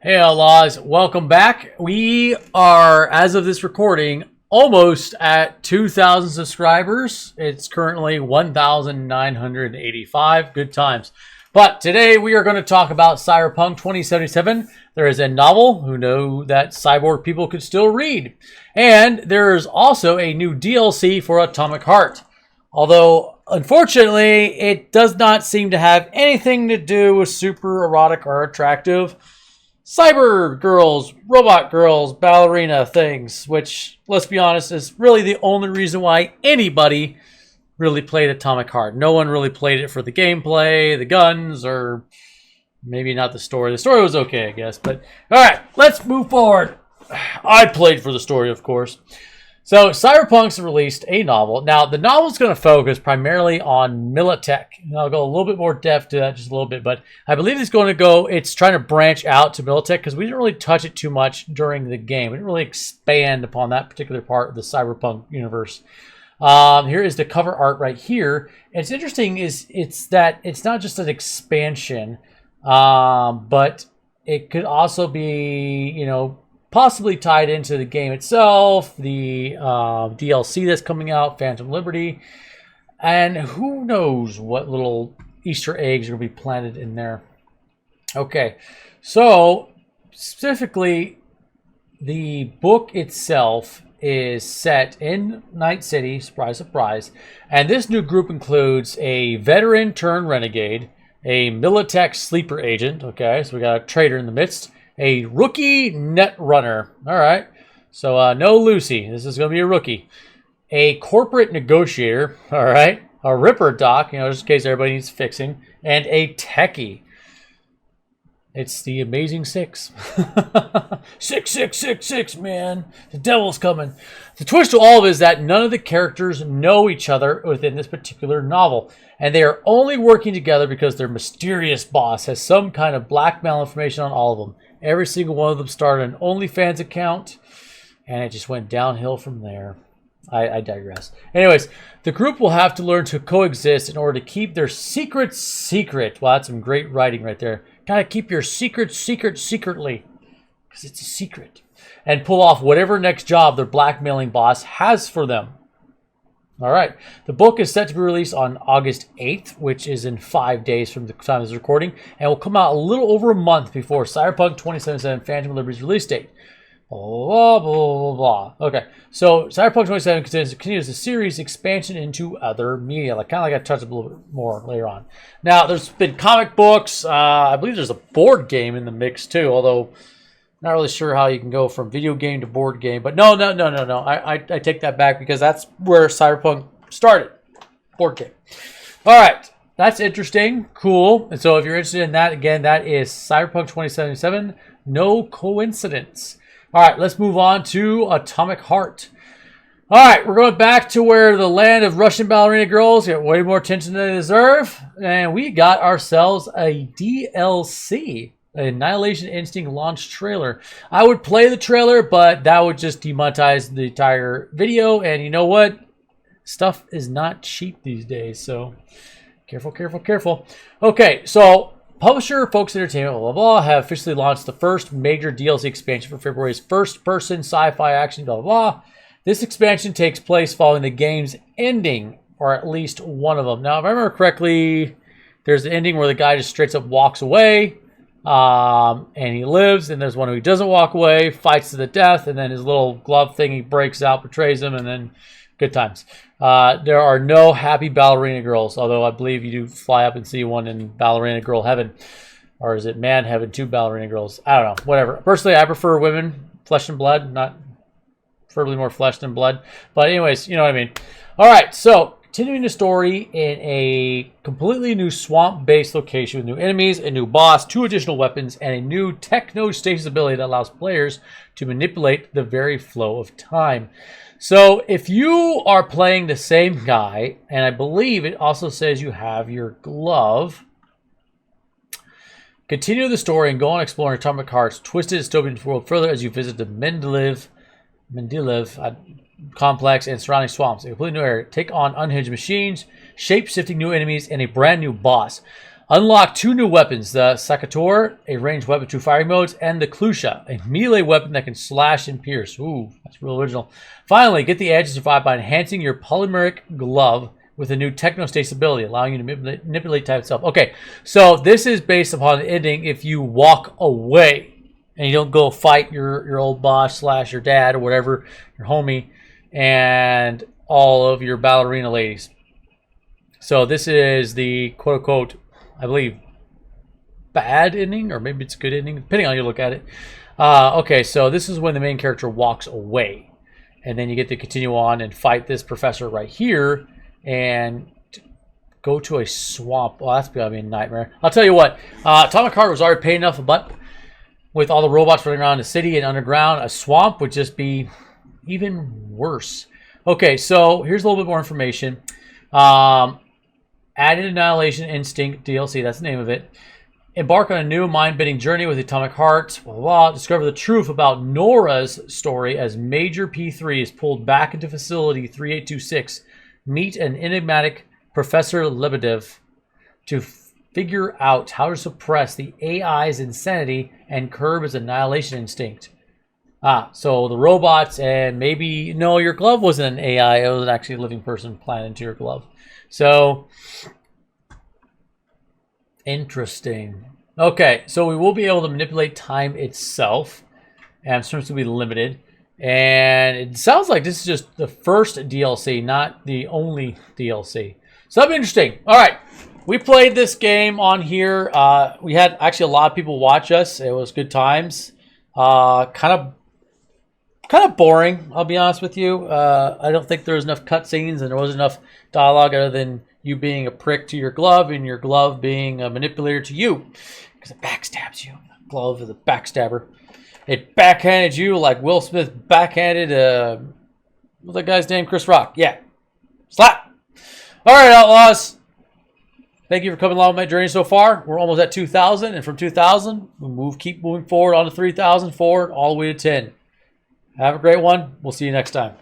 Hey Outlaws, welcome back. We are, as of this recording, almost at 2,000 subscribers. It's currently 1,985. Good times. But today we are going to talk about Cyberpunk 2077. There is a novel who know that cyborg people could still read. And there is also a new DLC for Atomic Heart. Although, unfortunately, it does not seem to have anything to do with super erotic or attractive cyber girls, robot girls, ballerina things, which, let's be honest, is really the only reason why anybody really played Atomic Heart. No one really played it for the gameplay, the guns, or maybe not the story. The story was okay, I guess. But, alright, let's move forward. I played for the story, of course. So, Cyberpunk's released a novel. Now, the novel's going to focus primarily on Militech. And I'll go a little bit more depth to that just a little bit, but I believe it's trying to branch out to Militech because we didn't really touch it too much during the game. We didn't really expand upon that particular part of the Cyberpunk universe. Here is the cover art right here. And it's interesting it's that it's not just an expansion, but it could also be, possibly tied into the game itself, the DLC that's coming out, Phantom Liberty, and who knows what little Easter eggs are going to be planted in there. Okay, so specifically, the book itself is set in Night City, surprise, surprise, and this new group includes a veteran turned renegade, a Militech sleeper agent, okay, so we got a traitor in the midst, a rookie net runner. All right. So no Lucy. This is going to be a rookie. A corporate negotiator. All right. A ripper doc, just in case everybody needs fixing. And a techie. It's the Amazing Six. 666, man. The devil's coming. The twist to all of it is that none of the characters know each other within this particular novel. And they are only working together because their mysterious boss has some kind of blackmail information on all of them. Every single one of them started an OnlyFans account, and it just went downhill from there. I digress. Anyways, the group will have to learn to coexist in order to keep their secrets secret. Wow, that's some great writing right there. Gotta keep your secrets secretly, because it's a secret. And pull off whatever next job their blackmailing boss has for them. All right. The book is set to be released on August 8th, which is in 5 days from the time of this recording, and will come out a little over a month before Cyberpunk 2077 Phantom Liberty's release date. Blah, blah, blah, blah. Okay, so Cyberpunk 2077 continues the series expansion into other media. Kind of like I touched a little bit more later on. Now, there's been comic books. I believe there's a board game in the mix, too, although not really sure how you can go from video game to board game. But no. I take that back because that's where Cyberpunk started. Board game. All right. That's interesting. Cool. And so if you're interested in that, again, that is Cyberpunk 2077. No coincidence. All right. Let's move on to Atomic Heart. All right. We're going back to where the land of Russian ballerina girls get way more attention than they deserve. And we got ourselves a DLC. Annihilation Instinct launch trailer. I would play the trailer, but that would just demonetize the entire video. And you know what? Stuff is not cheap these days. So careful. Okay, so publisher Focus Entertainment, blah, blah, blah, have officially launched the first major DLC expansion for February's first-person sci-fi action, blah, blah, blah. This expansion takes place following the game's ending, or at least one of them. Now, if I remember correctly, there's an ending where the guy just straight up walks away. And he lives, and there's one who doesn't walk away, fights to the death, and then his little glove thing, he breaks out, betrays him, and then good times. There are no happy ballerina girls, although I believe you do fly up and see one in ballerina girl heaven. Or is it man heaven, 2 ballerina girls? I don't know, whatever. Personally, I prefer women, flesh and blood, not preferably more flesh than blood. But anyways, you know what I mean. All right, so continuing the story in a completely new swamp-based location with new enemies, a new boss, 2 additional weapons, and a new techno-stasis ability that allows players to manipulate the very flow of time. So if you are playing the same guy, and I believe it also says you have your glove, continue the story and go on exploring Atomic Heart's twisted dystopian world further as you visit the Mendeleev complex and surrounding swamps. A completely new area. Take on unhinged machines, shape-shifting new enemies, and a brand new boss. Unlock 2 new weapons, the Sakator, a ranged weapon with 2 firing modes, and the Klusha, a melee weapon that can slash and pierce. Ooh, that's real original. Finally, get the edge to survive by enhancing your polymeric glove with a new Technostasis ability, allowing you to manipulate type itself. Okay, so this is based upon the ending if you walk away and you don't go fight your old boss / your dad or whatever, your homie, and all of your ballerina ladies. So this is the quote-unquote, I believe, bad ending, or maybe it's a good ending, depending on how you look at it. Okay, so this is when the main character walks away. And then you get to continue on and fight this professor right here and go to a swamp. Well, that's going to be a nightmare. I'll tell you what, Atomic Heart was already paid enough, but with all the robots running around the city and underground, a swamp would just be even worse. Okay, so here's a little bit more information. Added Annihilation Instinct DLC, that's the name of it. Embark on a new mind-bending journey with Atomic Heart. Blah, blah, blah. Discover the truth about Nora's story as Major P3 is pulled back into Facility 3826. Meet an enigmatic Professor Lebedev to figure out how to suppress the AI's insanity and curb its annihilation instinct. So the robots and maybe... No, your glove wasn't an AI. It was actually a living person planted into your glove. So... Interesting. Okay, so we will be able to manipulate time itself. And it's supposed to be limited. And it sounds like this is just the first DLC, not the only DLC. So that'll be interesting. All right. We played this game on here. We had actually a lot of people watch us. It was good times. Kind of boring, I'll be honest with you. I don't think there was enough cutscenes and there wasn't enough dialogue other than you being a prick to your glove and your glove being a manipulator to you. Because it backstabs you. The glove is a backstabber. It backhanded you like Will Smith backhanded, what's that guy's name? Chris Rock. Yeah. Slap. All right, Outlaws. Thank you for coming along with my journey so far. We're almost at 2,000. And from 2,000, we keep moving forward on to 3,000, forward, all the way to 10. Have a great one. We'll see you next time.